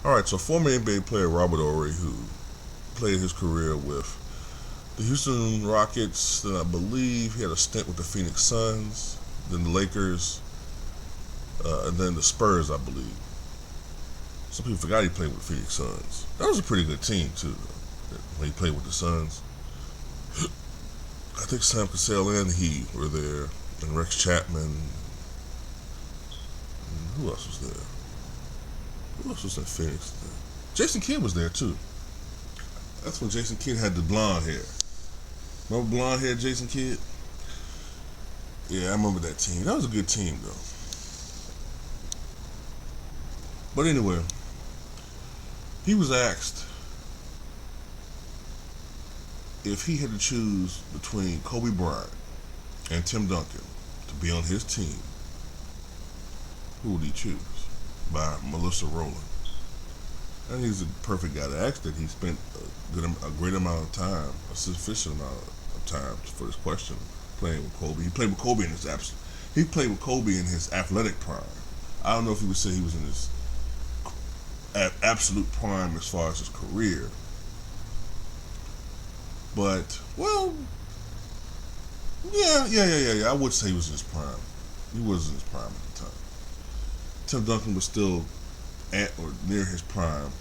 All right, so former NBA player Robert Horry, who played his career with the Houston Rockets, then I believe he had a stint with the Phoenix Suns, then the Lakers, and then the Spurs, I believe. Some people forgot he played with the Phoenix Suns. That was a pretty good team too, when he played with the Suns. I think Sam Cassell and he were there, and Rex Chapman. And who else was there? Who else was in Phoenix? Jason Kidd was there too. That's when Jason Kidd had the blonde hair. Remember blonde hair Jason Kidd? Yeah, I remember that team. That was a good team though. But anyway, he was asked if he had to choose between Kobe Bryant and Tim Duncan to be on his team, who would he choose? By Melissa Rowland. And he's a perfect guy to ask that. He spent a great amount of time, a sufficient amount of time for this question, playing with Kobe. He played with Kobe in his He played with Kobe in his athletic prime. I don't know if he would say he was in his absolute prime as far as his career, but well, yeah. I would say he was in his prime. He was in his prime at the time. Tim Duncan was still at or near his prime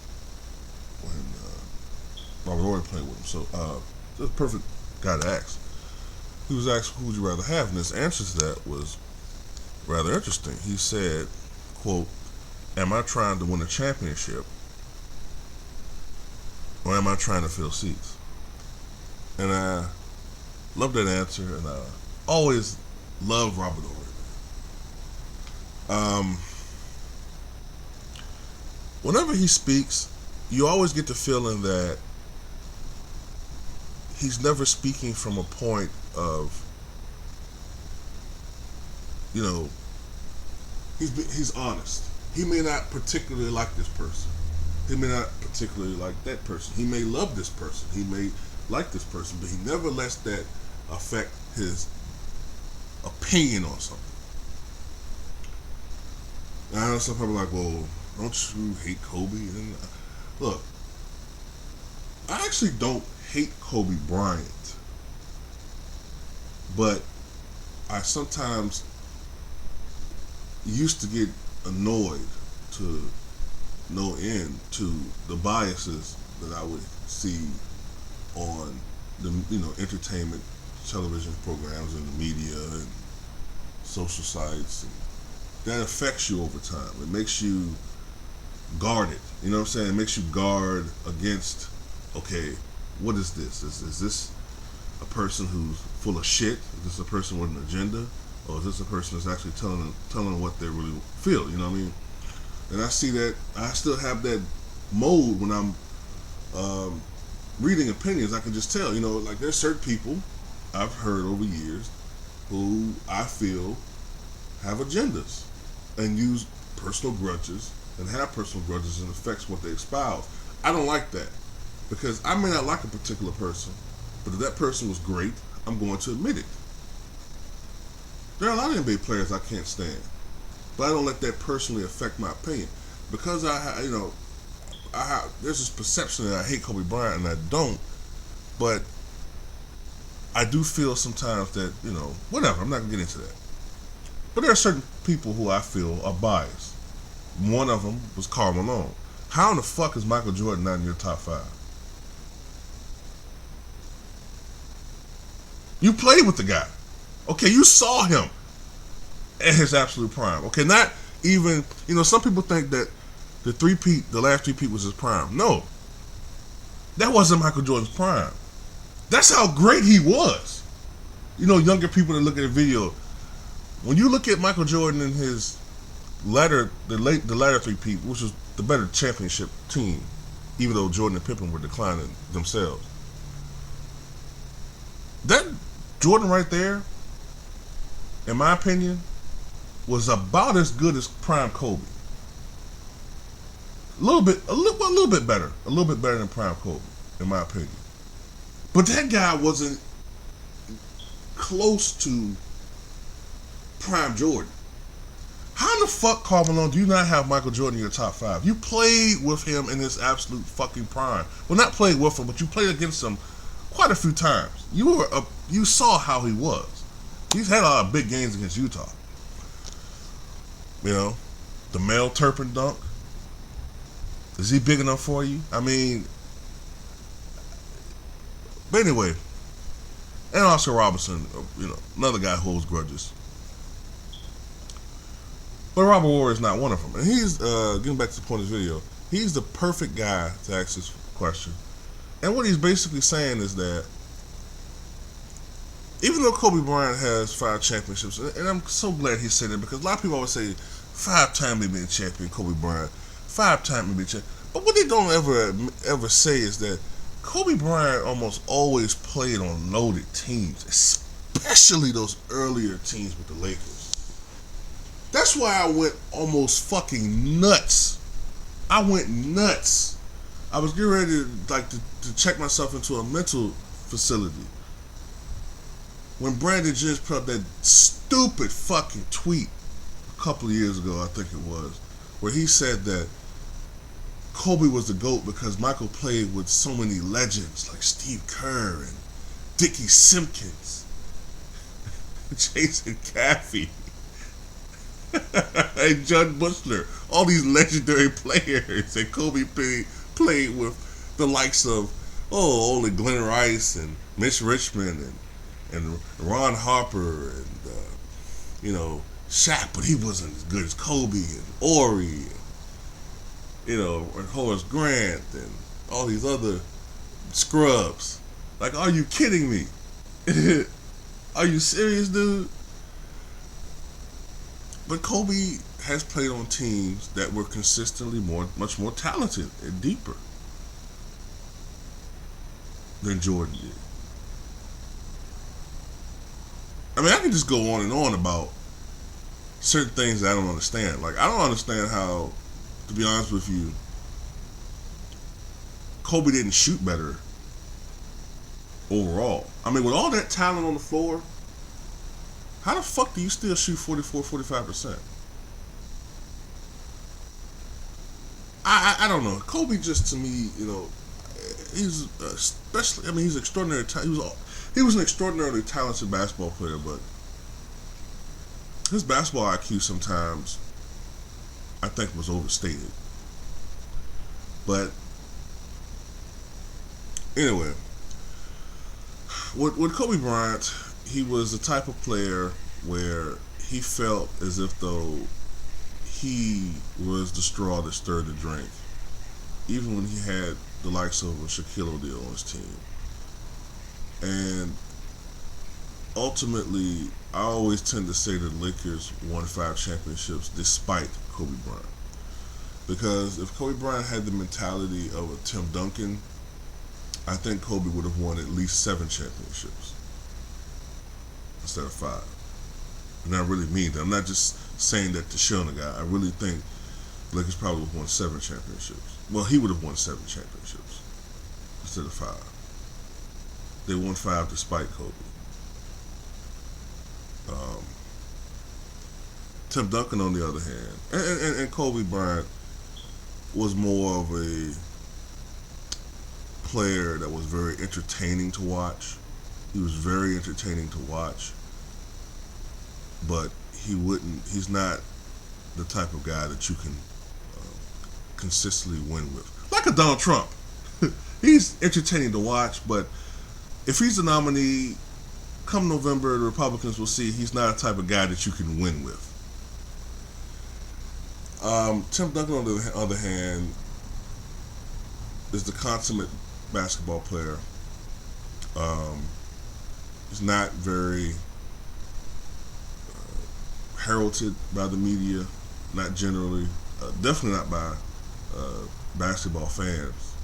when Robert Horry played with him. So it's a perfect guy to ask. He was asked, who would you rather have? And his answer to that was rather interesting. He said, quote, am I trying to win a championship or am I trying to fill seats? And I love that answer, and I always love Robert Horry. Whenever he speaks, you always get the feeling that he's never speaking from a point of, he's honest. He may not particularly like this person. He may not particularly like that person. He may love this person. He may like this person, but he never lets that affect his opinion on something. And I know some people are like, well, don't you hate Kobe? And look, I actually don't hate Kobe Bryant, but I sometimes used to get annoyed to no end to the biases that I would see on the entertainment television programs and the media and social sites, and that affects you over time. It makes you guarded. You know what I'm saying? It makes you guard against, okay, what is this? Is this a person who's full of shit? Is this a person with an agenda? Or is this a person that's actually telling what they really feel? You know what I mean? And I see that, I still have that mode when I'm reading opinions. I can just tell, like there's certain people I've heard over years who I feel have agendas and use personal grudges and have personal grudges and affects what they espouse. I don't like that because I may not like a particular person, but if that person was great, I'm going to admit it. There are a lot of NBA players I can't stand, but I don't let that personally affect my opinion because there's this perception that I hate Kobe Bryant and I don't, but I do feel sometimes that, whatever, I'm not going to get into that. But there are certain people who I feel are biased. One of them was Karl Malone. How in the fuck is Michael Jordan not in your top 5? You played with the guy. Okay, you saw him at his absolute prime. Okay, not even, some people think that the last three-peat was his prime. No. That wasn't Michael Jordan's prime. That's how great he was. Younger people that look at the video, when you look at Michael Jordan and his the latter three-peat, which was the better championship team, even though Jordan and Pippen were declining themselves. That Jordan right there, in my opinion, was about as good as prime Kobe. A little bit better than prime Kobe, in my opinion. But that guy wasn't close to prime Jordan. How the fuck, Carmelo, do you not have Michael Jordan in your top 5? You played with him in his absolute fucking prime. Well, not played with him, but you played against him quite a few times. You saw how he was. He's had a lot of big games against Utah. You know, the Mel Turpin dunk. Is he big enough for you? I mean, but anyway, and Oscar Robertson, you know, another guy who holds grudges. But Robert Horry is not one of them. And he's, getting back to the point of this video, he's the perfect guy to ask this question. And what he's basically saying is that even though Kobe Bryant has 5 championships, and I'm so glad he said it, because a lot of people always say 5-time NBA champion Kobe Bryant, 5-time NBA champion. But what they don't ever say is that Kobe Bryant almost always played on loaded teams, especially those earlier teams with the Lakers. That's why I went almost fucking nuts. I went nuts. I was getting ready to check myself into a mental facility when Brandon Jennings put up that stupid fucking tweet a couple of years ago, I think it was, where he said that Kobe was the GOAT because Michael played with so many legends like Steve Kerr and Dickie Simpkins, Jason Caffey, and Judd Bushler, all these legendary players that Kobe played with the likes of, only Glenn Rice and Mitch Richmond and Ron Harper and, you know, Shaq, but he wasn't as good as Kobe and Horry and, you know, and Horace Grant and all these other scrubs. Like, are you kidding me? Are you serious, dude? But Kobe has played on teams that were consistently much more talented and deeper than Jordan did. I mean, I can just go on and on about certain things that I don't understand. Like, I don't understand how, to be honest with you, Kobe didn't shoot better overall. I mean, with all that talent on the floor, how the fuck do you still shoot 44-45%? I don't know. Kobe just, to me, you know, he's especially, I mean, he's extraordinary. He was an extraordinarily talented basketball player, but his basketball IQ sometimes, I think, was overstated. But anyway, with Kobe Bryant, he was the type of player where he felt as if though he was the straw that stirred the drink, even when he had the likes of Shaquille O'Neal on his team. And ultimately, I always tend to say that the Lakers won 5 championships despite Kobe Bryant. Because if Kobe Bryant had the mentality of a Tim Duncan, I think Kobe would have won at least 7 championships instead of 5. And I really mean that. I'm not just saying that to shun the guy. I really think the Lakers probably would have won 7 championships. Well, he would have won 7 championships instead of 5. They won 5 despite Kobe. Tim Duncan, on the other hand, and Kobe Bryant was more of a player that was very entertaining to watch. He was very entertaining to watch, but he's not the type of guy that you can consistently win with. Like a Donald Trump. He's entertaining to watch, but if he's the nominee, come November, the Republicans will see he's not a type of guy that you can win with. Tim Duncan, on the other hand, is the consummate basketball player. He's not very heralded by the media, not generally, definitely not by basketball fans.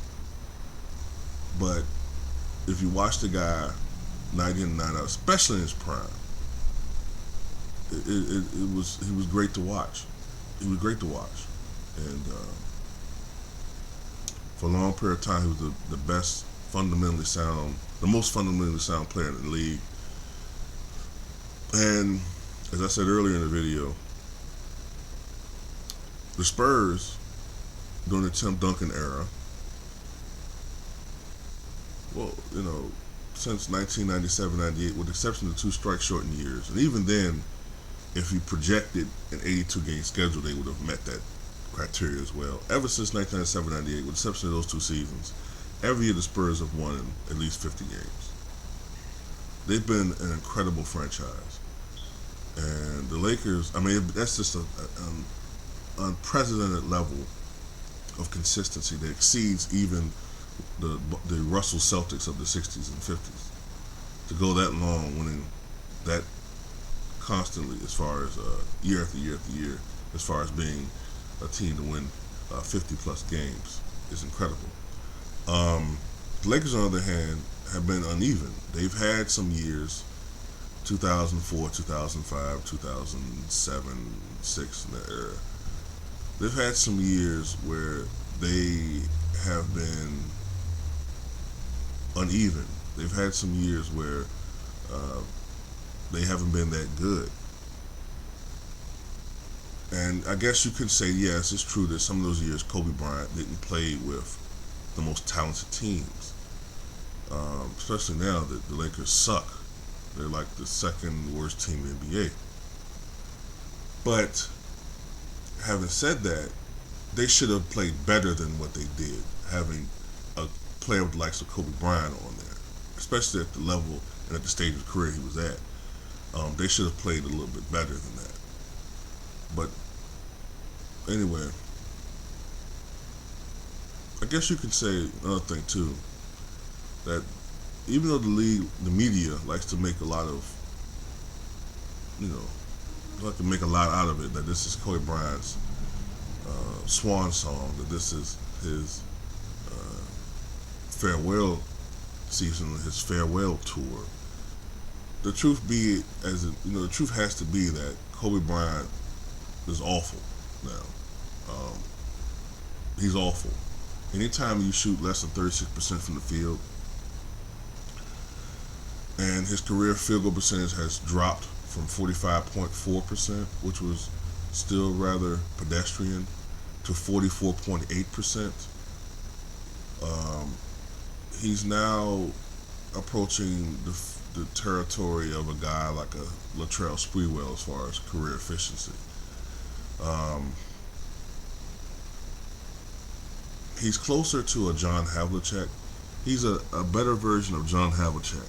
But if you watch the guy night in and night out, especially in his prime, he was great to watch. He was great to watch, and for a long period of time, he was the best fundamentally sound, the most fundamentally sound player in the league. And as I said earlier in the video, The Spurs, during the Tim Duncan era, well, since 1997-98, with the exception of 2 strike-shortened years, and even then, if you projected an 82-game schedule, they would have met that criteria as well. Ever since 1997-98, with the exception of those 2 seasons, every year the Spurs have won at least 50 games. They've been an incredible franchise. And the Lakers, that's just an unprecedented level of consistency that exceeds even the Russell Celtics of the 60s and 50s. To go that long, winning that constantly, as far as year after year after year, as far as being a team to win 50 plus games, is incredible. The Lakers, on the other hand, have been uneven. They've had some years, 2004, 2005, 2007, 6 in that era. They've had some years where they have been uneven. They've had some years where they haven't been that good. And I guess you could say, yes, it's true that some of those years Kobe Bryant didn't play with the most talented teams. Especially now that the Lakers suck. They're like the second worst team in the NBA. But having said that, they should have played better than what they did, having a player with the likes of Kobe Bryant on there, especially at the level and at the stage of career he was at. They should have played a little bit better than that. But anyway, I guess you could say another thing too, that even though the media likes to make a lot of, like to make a lot out of it, that this is Kobe Bryant's swan song, that this is his farewell season, his farewell tour. The truth be, the truth has to be that Kobe Bryant is awful now. He's awful. Anytime you shoot less than 36% from the field, and his career field goal percentage has dropped from 45.4%, which was still rather pedestrian, to 44.8%. He's now approaching the territory of a guy like a Latrell Sprewell as far as career efficiency. He's closer to a John Havlicek. He's a better version of John Havlicek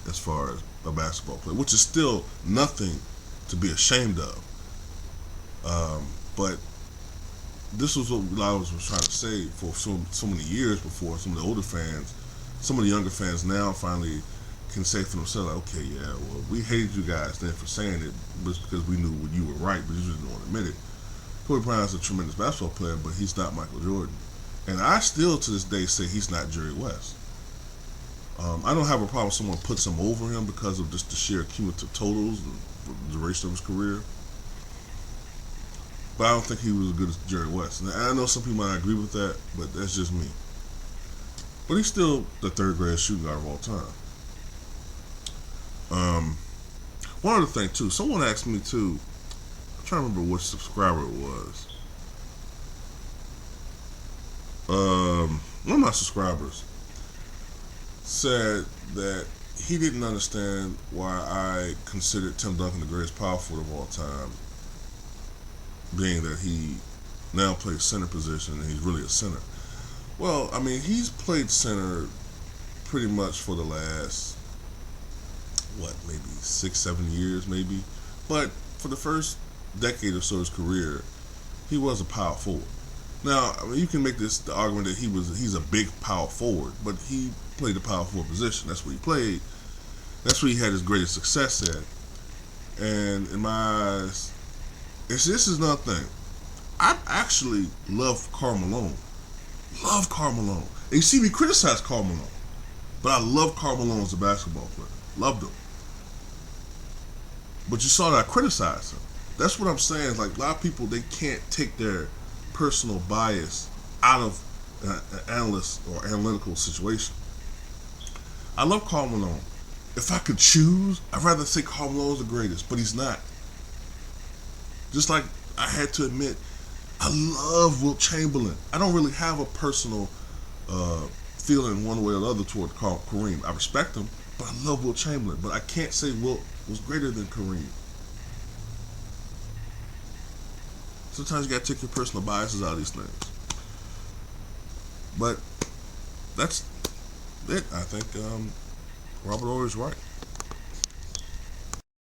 as far as a basketball player, which is still nothing to be ashamed of. But this was what I was trying to say for so many years before. Some of the older fans, some of the younger fans now finally can say for themselves, like, okay, yeah, well, we hated you guys then for saying it, but because we knew you were right, but you just didn't want to admit it. Kobe Bryant's a tremendous basketball player, but he's not Michael Jordan. And I still, to this day, say he's not Jerry West. I don't have a problem if someone puts him over him because of just the sheer cumulative totals and the duration of his career. But I don't think he was as good as Jerry West. And I know some people might agree with that, but that's just me. But he's still the third greatest shooting guard of all time. One other thing, too. Someone asked me, too, I'm trying to remember which subscriber it was. One of my subscribers said that he didn't understand why I considered Tim Duncan the greatest power forward of all time, being that he now plays center position and he's really a center. Well, I mean, he's played center pretty much for the last, maybe 6-7 years, maybe. But for the first decade or so of his career, he was a power forward. Now, I mean, you can make the argument that he's a big power forward, but he played the power forward position. That's what he played. That's where he had his greatest success at. And in my eyes, this is another thing. I actually love Karl Malone. Love Karl Malone. And you see me criticize Karl Malone, but I love Karl Malone as a basketball player. Loved him. But you saw that I criticized him. That's what I'm saying. Like, a lot of people, they can't take their personal bias out of an analyst or analytical situation. I love Karl Malone. If I could choose, I'd rather say Karl Malone's the greatest, but he's not. Just like I had to admit, I love Wilt Chamberlain. I don't really have a personal feeling one way or the other toward Kareem. I respect him, but I love Wilt Chamberlain. But I can't say Wilt was greater than Kareem. Sometimes you gotta take your personal biases out of these things. But that's it. I think Robert Horry's right.